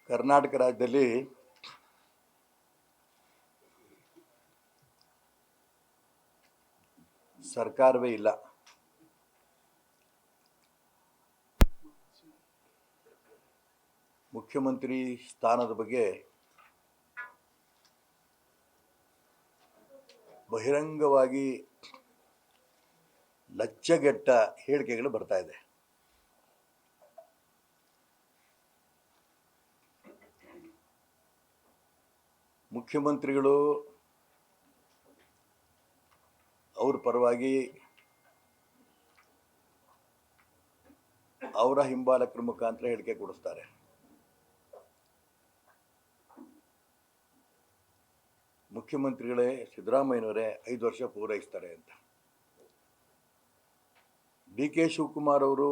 ಕರ್ನಾಟಕ ರಾಜ್ಯದಲ್ಲಿ ಸರ್ಕಾರವೇ ಇಲ್ಲ. ಮುಖ್ಯಮಂತ್ರಿ ಸ್ಥಾನದ ಬಗ್ಗೆ ಬಹಿರಂಗವಾಗಿ ಲಜ್ಜೆಗೆಟ್ಟ ಹೇಳಿಕೆಗಳು ಬರ್ತಾ ಇದೆ. ಮುಖ್ಯಮಂತ್ರಿಗಳು ಅವ್ರ ಪರವಾಗಿ ಅವರ ಹಿಂಬಾಲಕರ ಮುಖಾಂತರ ಹೇಳಿಕೆ ಕೊಡಿಸ್ತಾರೆ. ಮುಖ್ಯಮಂತ್ರಿಗಳೇ ಸಿದ್ದರಾಮಯ್ಯನವರೇ 5 ವರ್ಷ ಪೂರೈಸ್ತಾರೆ ಅಂತ. ಡಿ ಕೆ ಶಿವಕುಮಾರ್ ಅವರು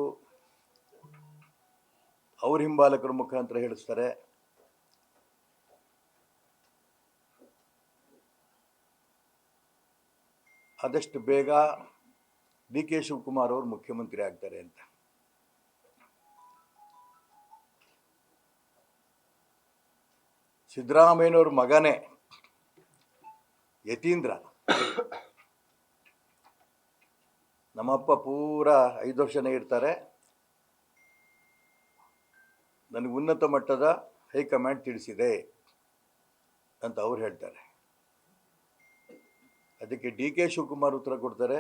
ಅವ್ರ ಹಿಂಬಾಲಕರ ಮುಖಾಂತರ ಹೇಳಿಸ್ತಾರೆ. ಆದಷ್ಟು ಬೇಗ ಡಿ ಕೆ ಶಿವಕುಮಾರ್ ಅವರು ಮುಖ್ಯಮಂತ್ರಿ ಆಗ್ತಾರೆ ಅಂತ. ಸಿದ್ದರಾಮಯ್ಯನವ್ರ ಮಗನೇ ಯತೀಂದ್ರ, ನಮ್ಮಪ್ಪ ಪೂರ 5 ವರ್ಷನೇ ಇರ್ತಾರೆ, ನನಗೆ ಉನ್ನತ ಮಟ್ಟದ ಹೈಕಮಾಂಡ್ ತಿಳಿಸಿದೆ ಅಂತ ಅವ್ರು ಹೇಳ್ತಾರೆ. ಅದಕ್ಕೆ ಡಿ ಕೆ ಶಿವಕುಮಾರ್ ಉತ್ತರ ಕೊಡ್ತಾರೆ,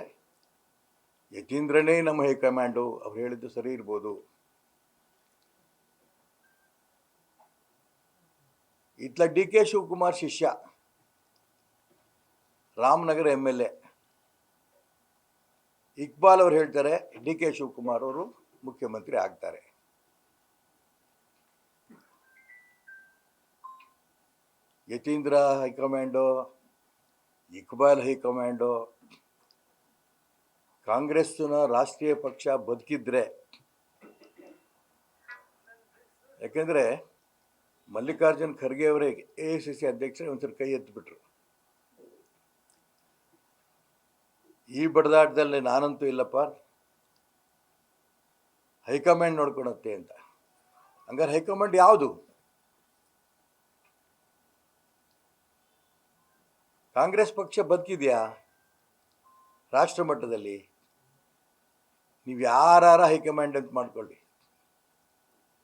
ಯತೀಂದ್ರನೇ ನಮ್ಮ ಹೈಕಮಾಂಡು, ಅವ್ರು ಹೇಳಿದ್ದು ಸರಿ ಇರ್ಬೋದು. ಇತ್ಲ ಡಿ ಕೆ ಶಿವಕುಮಾರ್ ಶಿಷ್ಯ ರಾಮನಗರ MLA ಇಕ್ಬಾಲ್ ಅವರು ಹೇಳ್ತಾರೆ ಡಿ ಕೆ ಶಿವಕುಮಾರ್ ಅವರು ಮುಖ್ಯಮಂತ್ರಿ ಆಗ್ತಾರೆ. ಯತೀಂದ್ರ ಹೈಕಮಾಂಡು, ಇಕ್ಬಾಲ್ ಹೈಕಮಾಂಡು, ಕಾಂಗ್ರೆಸ್ನ ರಾಷ್ಟ್ರೀಯ ಪಕ್ಷ ಬದುಕಿದ್ರೆ, ಯಾಕೆಂದರೆ ಮಲ್ಲಿಕಾರ್ಜುನ್ ಖರ್ಗೆ ಅವರೇ AICC ಅಧ್ಯಕ್ಷರೇ ಒಂದ್ಸರಿ ಕೈ ಎತ್ತಿಬಿಟ್ರು. ಈ ಬಡದಾಟದಲ್ಲಿ ನಾನಂತೂ ಇಲ್ಲಪ್ಪ, ಹೈಕಮಾಂಡ್ ನೋಡ್ಕೊಳತ್ತೆ ಅಂತ. ಹಂಗಾರೆ ಹೈಕಮಾಂಡ್ ಯಾವುದು? ಕಾಂಗ್ರೆಸ್ ಪಕ್ಷ ಬದುಕಿದೆಯಾ ರಾಷ್ಟ್ರ ಮಟ್ಟದಲ್ಲಿ? ನೀವು ಯಾರ ಹೈಕಮಾಂಡ್ ಅಂತ ಮಾಡ್ಕೊಳ್ಳಿ,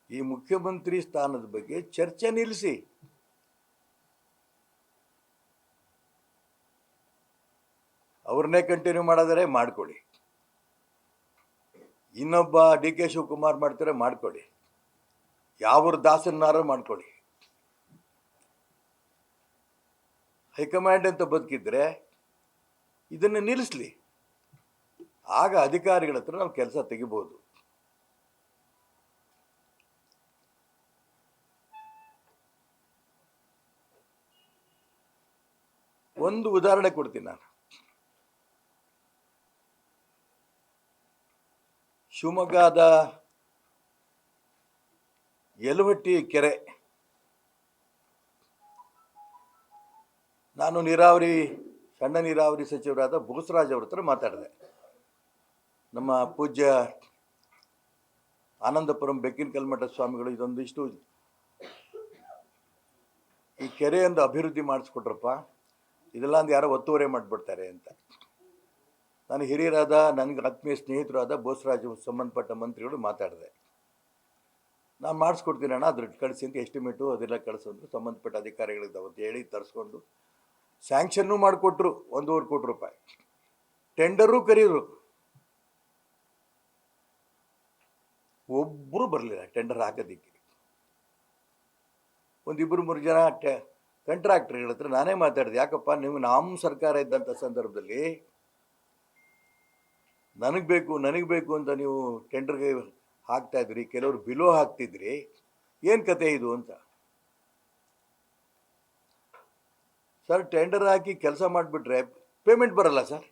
ಈ ಮುಖ್ಯಮಂತ್ರಿ ಸ್ಥಾನದ ಬಗ್ಗೆ ಚರ್ಚೆ ನಿಲ್ಲಿಸಿ. ಅವ್ರನ್ನೇ ಕಂಟಿನ್ಯೂ ಮಾಡೋದರೆ ಮಾಡ್ಕೊಳ್ಳಿ, ಇನ್ನೊಬ್ಬ ಡಿ ಕೆ ಶಿವಕುಮಾರ್ ಮಾಡ್ತಾರೆ ಮಾಡ್ಕೊಳ್ಳಿ, ಯಾವ ದಾಸನ್ನಾರು ಮಾಡ್ಕೊಳ್ಳಿ. ಹೈಕಮಾಂಡ್ ಅಂತ ಬದುಕಿದ್ರೆ ಇದನ್ನು ನಿಲ್ಲಿಸ್ಲಿ, ಆಗ ಅಧಿಕಾರಿಗಳ ಹತ್ರ ನಾವು ಕೆಲಸ ತೆಗಿಬೋದು. ಒಂದು ಉದಾಹರಣೆ ಕೊಡ್ತೀನಿ ನಾನು. ಶಿವಮೊಗ್ಗದ ಯಲುವಟ್ಟಿ ಕೆರೆ, ನಾನು ಸಣ್ಣ ನೀರಾವರಿ ಸಚಿವರಾದ ಬೋಸರಾಜ್ ಅವ್ರ ಹತ್ರ ಮಾತಾಡಿದೆ. ನಮ್ಮ ಪೂಜ್ಯ ಆನಂದಪುರಂ ಬೆಕ್ಕಿನ ಕಲ್ಮಠ ಸ್ವಾಮಿಗಳು ಇದೊಂದಿಷ್ಟು ಈ ಕೆರೆಯೊಂದು ಅಭಿವೃದ್ಧಿ ಮಾಡಿಸ್ಕೊಟ್ರಪ್ಪ, ಇದೆಲ್ಲ ಒಂದು ಯಾರೋ ಒತ್ತುವರಿ ಮಾಡಿಬಿಡ್ತಾರೆ ಅಂತ. ನಾನು ಹಿರಿಯರಾದ, ನನಗೆ ಆತ್ಮೀಯ ಸ್ನೇಹಿತರಾದ ಬೋಸರಾಜ್ ಸಂಬಂಧಪಟ್ಟ ಮಂತ್ರಿಗಳು ಮಾತಾಡಿದೆ. ನಾನು ಮಾಡಿಸ್ಕೊಡ್ತೀನಿ ಅಣ್ಣ, ಅದ್ರ ಕಳಿಸಿ ಅಂತ ಎಸ್ಟಿಮೇಟು ಅದೆಲ್ಲ ಕಳಿಸೋದು ಸಂಬಂಧಪಟ್ಟ ಅಧಿಕಾರಿಗಳಿಗೆ ಅವತ್ತು ಹೇಳಿ ತರಿಸ್ಕೊಂಡು ಸ್ಯಾಂಕ್ಷನ್ನು ಮಾಡಿಕೊಟ್ರು. 1.5 ಕೋಟಿ ರೂಪಾಯಿ ಟೆಂಡರು ಕರೀರು, ಒಬ್ಬರು ಬರಲಿಲ್ಲ ಟೆಂಡರ್ ಹಾಕೋದಿಕ್ಕೆ. 1-2-3 ಜನ ಕಾಂಟ್ರಾಕ್ಟರ್ಗಳ ಹತ್ರ ನಾನೇ ಮಾತಾಡಿದೆ, ಯಾಕಪ್ಪ ನೀವು ನಮ್ಮ ಸರ್ಕಾರ ಇದ್ದಂಥ ಸಂದರ್ಭದಲ್ಲಿ ನನಗೆ ಬೇಕು ಅಂತ ನೀವು ಟೆಂಡರ್ಗೆ ಹಾಕ್ತಾಯಿದ್ರಿ, ಕೆಲವರು ಬಿಲೋ ಹಾಕ್ತಿದ್ರಿ, ಏನು ಕತೆ ಇದು ಅಂತ. ಸರ್, ಟೆಂಡರ್ ಹಾಕಿ ಕೆಲಸ ಮಾಡಿಬಿಟ್ರೆ ಪೇಮೆಂಟ್ ಬರಲ್ಲ ಸರ್.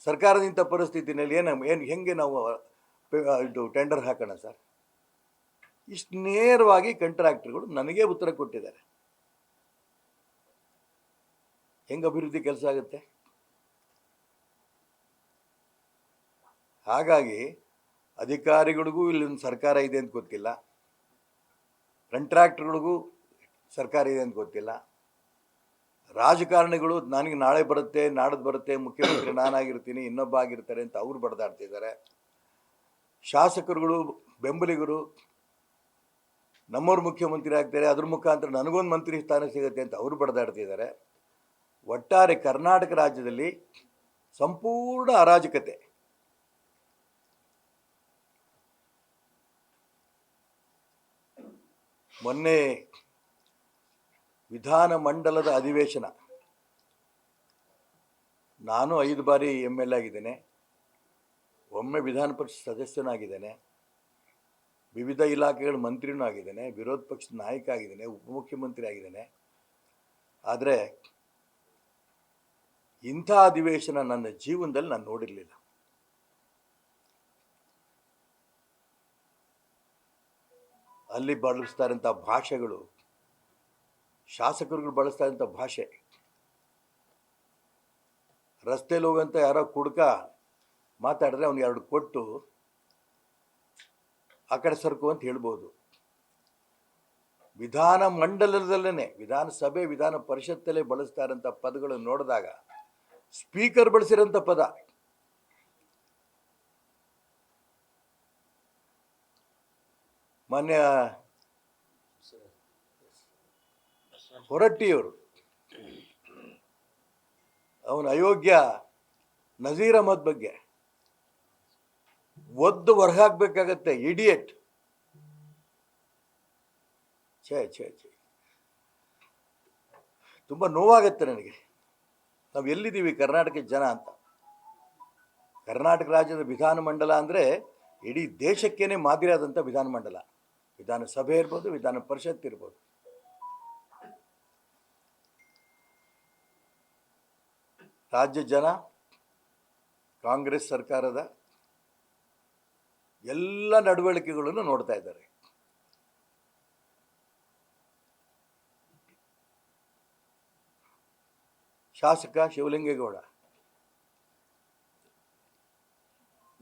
ಸರ್ಕಾರದಿಂದ ಪರಿಸ್ಥಿತಿನಲ್ಲಿ ಹೆಂಗೆ ನಾವು ಇದು ಟೆಂಡರ್ ಹಾಕೋಣ ಸರ್? ಇಷ್ಟು ನೇರವಾಗಿ ಕಾಂಟ್ರಾಕ್ಟರ್ಗಳು ನನಗೆ ಉತ್ತರ ಕೊಟ್ಟಿದ್ದಾರೆ. ಹೆಂಗೆ ಅಭಿವೃದ್ಧಿ ಕೆಲಸ ಆಗುತ್ತೆ? ಹಾಗಾಗಿ ಅಧಿಕಾರಿಗಳಿಗೂ ಇಲ್ಲೊಂದು ಸರ್ಕಾರ ಇದೆ ಅಂತ ಗೊತ್ತಿಲ್ಲ, ಕಾಂಟ್ರಾಕ್ಟ್ಗಳಿಗೂ ಸರ್ಕಾರ ಇದೆ ಅಂತ ಗೊತ್ತಿಲ್ಲ. ರಾಜಕಾರಣಿಗಳು ನನಗೆ ನಾಳೆ ಬರುತ್ತೆ, ನಾಡದ್ದು ಬರುತ್ತೆ, ಮುಖ್ಯಮಂತ್ರಿ ನಾನಾಗಿರ್ತೀನಿ, ಇನ್ನೊಬ್ಬ ಆಗಿರ್ತಾರೆ ಅಂತ ಅವ್ರು ಬಡ್ದಾಡ್ತಿದ್ದಾರೆ. ಶಾಸಕರುಗಳು, ಬೆಂಬಲಿಗರು ನಮ್ಮವ್ರು ಮುಖ್ಯಮಂತ್ರಿ ಆಗ್ತಾರೆ, ಅದ್ರ ಮುಖಾಂತರ ನನಗೊಂದು ಮಂತ್ರಿ ಸ್ಥಾನ ಸಿಗುತ್ತೆ ಅಂತ ಅವರು ಬಡ್ದಾಡ್ತಿದ್ದಾರೆ. ಒಟ್ಟಾರೆ ಕರ್ನಾಟಕ ರಾಜ್ಯದಲ್ಲಿ ಸಂಪೂರ್ಣ ಅರಾಜಕತೆ. ಮೊನ್ನೆ ವಿಧಾನಮಂಡಲದ ಅಧಿವೇಶನ, ನಾನು 5 ಬಾರಿ MLA ಆಗಿದ್ದೇನೆ, ಒಮ್ಮೆ ವಿಧಾನ ಪರಿಷತ್ ಸದಸ್ಯನಾಗಿದ್ದೇನೆ, ವಿವಿಧ ಇಲಾಖೆಗಳ ಮಂತ್ರಿನೂ ಆಗಿದ್ದೇನೆ, ವಿರೋಧ ಪಕ್ಷದ ನಾಯಕ ಆಗಿದ್ದೇನೆ, ಉಪಮುಖ್ಯಮಂತ್ರಿ ಆಗಿದ್ದೇನೆ. ಆದರೆ ಇಂಥ ಅಧಿವೇಶನ ನನ್ನ ಜೀವನದಲ್ಲಿ ನಾನು ನೋಡಿರಲಿಲ್ಲ. ಅಲ್ಲಿ ಬಳಸ್ತಾ ಇರೋಂಥ ಭಾಷೆಗಳು, ಶಾಸಕರುಗಳು ಬಳಸ್ತಾ ಇರೋಂಥ ಭಾಷೆ, ರಸ್ತೆಯಲ್ಲಿ ಹೋಗಂತ ಯಾರೋ ಕುಡ್ಕ ಮಾತಾಡಿದ್ರೆ ಅವ್ನಿಗೆ 2 ಕೊಟ್ಟು ಆ ಕಡೆ ಸರ್ಕು ಅಂತ ಹೇಳ್ಬೋದು. ವಿಧಾನ ಮಂಡಲದಲ್ಲೇ, ವಿಧಾನಸಭೆ, ವಿಧಾನ ಪರಿಷತ್ತಲ್ಲೇ ಬಳಸ್ತಾ ಇರೋಂಥ ಪದಗಳನ್ನು ನೋಡಿದಾಗ ಸ್ಪೀಕರ್ ಬಳಸಿರೋಂಥ ಪದ, ಮಾನ್ಯ ಹೊರಟ್ಟಿಯವರು ಅವನ ಅಯೋಗ್ಯ ನಜೀರ್ ಅಹಮದ್ ಬಗ್ಗೆ ಒದ್ದು ಹೊರಹಾಕ್ಬೇಕಾಗತ್ತೆ, ಇಡಿಯಟ್. ಛೇ ಛೇ ಛೇ, ತುಂಬ ನೋವಾಗತ್ತೆ ನನಗೆ. ನಾವು ಎಲ್ಲಿದ್ದೀವಿ ಕರ್ನಾಟಕದ ಜನ ಅಂತ. ಕರ್ನಾಟಕ ರಾಜ್ಯದ ವಿಧಾನಮಂಡಲ ಅಂದರೆ ಇಡೀ ದೇಶಕ್ಕೇನೆ ಮಾದರಿಯಾದಂಥ ವಿಧಾನಮಂಡಲ. ವಿಧಾನಸಭೆ ಇರ್ಬೋದು, ವಿಧಾನ ಪರಿಷತ್ ಇರ್ಬೋದು. ರಾಜ್ಯ ಜನ ಕಾಂಗ್ರೆಸ್ ಸರ್ಕಾರದ ಎಲ್ಲ ನಡವಳಿಕೆಗಳನ್ನು ನೋಡ್ತಾ ಇದ್ದಾರೆ. ಶಾಸಕ ಶಿವಲಿಂಗೇಗೌಡ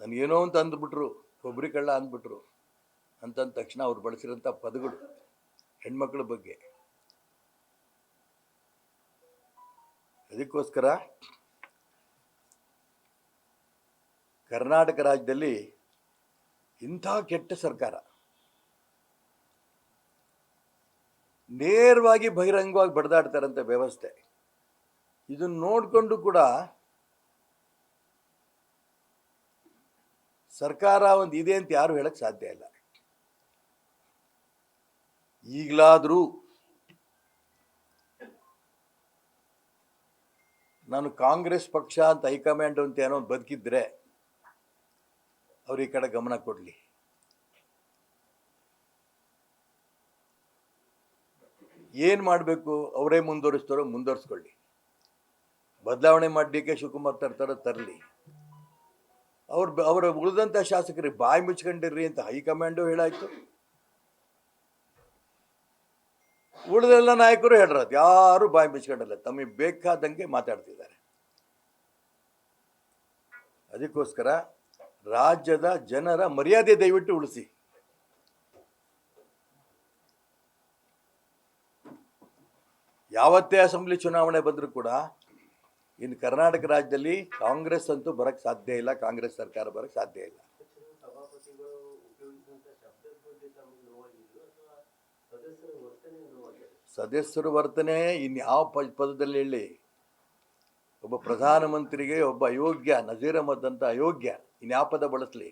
ನನಗೇನೋ ಅಂತ ಅಂದ್ಬಿಟ್ರು, ಕೊಬ್ಬರಿ ಕಳ್ಳ ಅಂದ್ಬಿಟ್ರು. ಅಂತಂದ ತಕ್ಷಣ ಅವ್ರು ಬಳಸಿರೋಂಥ ಪದಗಳು ಹೆಣ್ಮಕ್ಳ ಬಗ್ಗೆ. ಅದಕ್ಕೋಸ್ಕರ ಕರ್ನಾಟಕ ರಾಜ್ಯದಲ್ಲಿ ಇಂಥ ಕೆಟ್ಟ ಸರ್ಕಾರ ನೇರವಾಗಿ ಬಹಿರಂಗವಾಗಿ ಬಡ್ದಾಡ್ತಾರಂಥ ವ್ಯವಸ್ಥೆ, ಇದನ್ನು ನೋಡಿಕೊಂಡು ಕೂಡ ಸರ್ಕಾರ ಒಂದು ಇದೆ ಅಂತ ಯಾರು ಹೇಳಕ್ ಸಾಧ್ಯ ಇಲ್ಲ. ಈಗಲಾದರೂ ನಾನು ಕಾಂಗ್ರೆಸ್ ಪಕ್ಷ ಅಂತ ಹೈಕಮಾಂಡ್ ಅಂತ ಏನೋ ಬದುಕಿದ್ರೆ ಅವ್ರು ಈ ಕಡೆ ಗಮನ ಕೊಡಲಿ. ಏನು ಮಾಡಬೇಕು ಅವರೇ ಮುಂದುವರಿಸ್ತಾರೋ ಮುಂದುವರಿಸ್ಕೊಳ್ಳಿ, ಬದಲಾವಣೆ ಮಾಡಿ DK ಶಿವಕುಮಾರ್ ತರ್ತಾರೋ ತರಲಿ. ಅವರ ಉಳಿದಂಥ ಶಾಸಕರಿಗೆ ಬಾಯಿ ಮುಚ್ಕೊಂಡಿರ್ರಿ ಅಂತ ಹೈಕಮಾಂಡು ಹೇಳಾಯ್ತು, ಉಳಿದೆಲ್ಲ ನಾಯಕರು ಹೇಳ್ರದು, ಯಾರು ಬಾಯಿ ಮುಚ್ಕೊಂಡಿಲ್ಲ, ತಮಗೆ ಬೇಕಾದಂಗೆ ಮಾತಾಡ್ತಿದ್ದಾರೆ. ಅದಕ್ಕೋಸ್ಕರ ರಾಜ್ಯದ ಜನರ ಮರ್ಯಾದೆ ದಯವಿಟ್ಟು ಉಳಿಸಿ. ಯಾವತ್ತೇ ಅಸೆಂಬ್ಲಿ ಚುನಾವಣೆ ಬಂದರೂ ಕೂಡ ಇನ್ನು ಕರ್ನಾಟಕ ರಾಜ್ಯದಲ್ಲಿ ಕಾಂಗ್ರೆಸ್ ಅಂತೂ ಬರಕ್ಕೆ ಸಾಧ್ಯ ಇಲ್ಲ, ಕಾಂಗ್ರೆಸ್ ಸರ್ಕಾರ ಬರಕ್ಕೆ ಸಾಧ್ಯ ಇಲ್ಲ. ಸದಸ್ಯರ ವರ್ತನೆ ಇನ್ಯಾವ ಪದದಲ್ಲಿ ಹೇಳಿ? ಒಬ್ಬ ಪ್ರಧಾನಮಂತ್ರಿಗೆ ಒಬ್ಬ ಅಯೋಗ್ಯ ನಜೀರ್ ಅಹಮದ್ ಅಂತ ಅಯೋಗ್ಯ ಇನ್ಯಾವ ಪದ ಬಳಸಲಿ?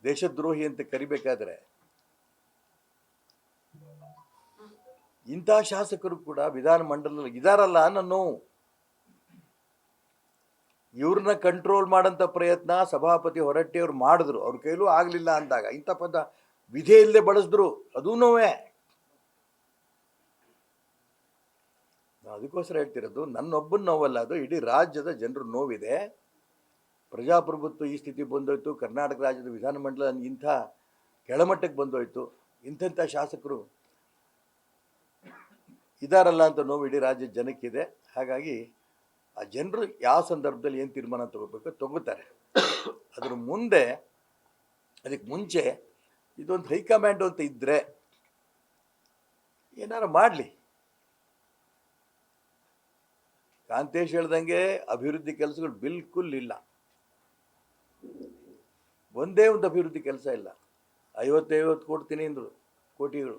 ದೇಶದ್ರೋಹಿ ಅಂತ ಕರಿಬೇಕಾದ್ರೆ ಇಂಥ ಶಾಸಕರು ಕೂಡ ವಿಧಾನಮಂಡಲದಲ್ಲಿ ಇದಾರಲ್ಲ ಅನ್ನೋ ಇವ್ರನ್ನ ಕಂಟ್ರೋಲ್ ಮಾಡೋಂಥ ಪ್ರಯತ್ನ ಸಭಾಪತಿ ಹೊರಟ್ಟಿಯವ್ರು ಮಾಡಿದ್ರು, ಅವ್ರ ಕೈಲೂ ಆಗಲಿಲ್ಲ ಅಂದಾಗ ಇಂಥ ಪದ ವಿಧಿ ಇಲ್ಲದೆ ಬಳಸಿದ್ರು. ಅದೂ ನೋವೇ. ಅದಕ್ಕೋಸ್ಕರ ಹೇಳ್ತಿರೋದು ನನ್ನೊಬ್ಬನ ನೋವಲ್ಲ, ಅದು ಇಡೀ ರಾಜ್ಯದ ಜನರ ನೋವಿದೆ. ಪ್ರಜಾಪ್ರಭುತ್ವ ಈ ಸ್ಥಿತಿ ಬಂದೋಯ್ತು, ಕರ್ನಾಟಕ ರಾಜ್ಯದ ವಿಧಾನಮಂಡಲ ಇಂಥ ಕೆಳಮಟ್ಟಕ್ಕೆ ಬಂದೋಯ್ತು, ಇಂಥ ಶಾಸಕರು ಇದಾರಲ್ಲ ಅಂತ ನೋವು ಇಡೀ ರಾಜ್ಯದ ಜನಕ್ಕಿದೆ. ಹಾಗಾಗಿ ಆ ಜನರು ಯಾವ ಸಂದರ್ಭದಲ್ಲಿ ಏನು ತೀರ್ಮಾನ ತಗೋಬೇಕು ತಗೋತಾರೆ. ಅದಕ್ಕೆ ಮುಂಚೆ ಇದೊಂದು ಹೈಕಮಾಂಡ್ ಅಂತ ಇದ್ದರೆ ಏನಾರು ಮಾಡಲಿ. ಕಾಂತೇಶ್ ಹೇಳ್ದಂಗೆ ಅಭಿವೃದ್ಧಿ ಕೆಲಸಗಳು ಬಿಲ್ಕುಲ್ ಇಲ್ಲ. ಒಂದೇ ಒಂದು ಅಭಿವೃದ್ಧಿ ಕೆಲಸ ಇಲ್ಲ. 50 ಕೊಡ್ತೀನಿ ಅಂದರು ಕೋಟಿಗಳು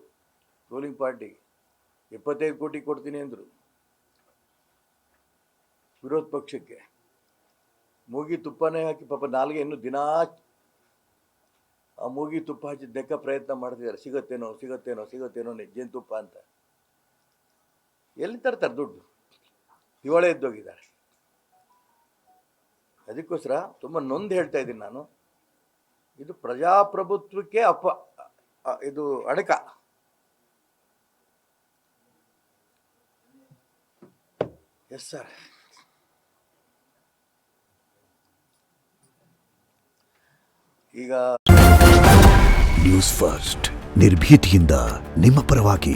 ರೂಲಿಂಗ್ ಪಾರ್ಟಿಗೆ, 25 ಕೋಟಿ ಕೊಡ್ತೀನಿ ಅಂದರು ವಿರೋಧ ಪಕ್ಷಕ್ಕೆ. ಮೂಗಿ ತುಪ್ಪನೇ ಹಾಕಿ ಪಾಪ ನಾಲ್ಗೆ ಇನ್ನೂ ದಿನಾ ಆ ಮೂಗಿ ತುಪ್ಪ ಹಚ್ಚಿ ನೆಕ್ಕ ಪ್ರಯತ್ನ ಮಾಡ್ತಿದ್ದಾರೆ. ಸಿಗತ್ತೇನೋ ಸಿಗತ್ತೇನೋ ಸಿಗತ್ತೇನೋ ಜೇನುತುಪ್ಪ ಅಂತ. ಎಲ್ಲಿ ತರ್ತಾರೆ ದುಡ್ಡು? ದಿವಾಳಿ ಎದ್ದೋಗಿದ್ದಾರೆ. ಅದಕ್ಕೋಸ್ಕರ ತುಂಬ ನೊಂದು ಹೇಳ್ತಾ ಇದ್ದೀನಿ ನಾನು. ಇದು ಪ್ರಜಾಪ್ರಭುತ್ವಕ್ಕೆ ಇದು ಅಡಕ. Yes sir. ಈಗ ನ್ಯೂಸ್ ಫಸ್ಟ್ ನಿರ್ಭೀತಿಯಿಂದ ನಿಮ್ಮ ಪರವಾಗಿ.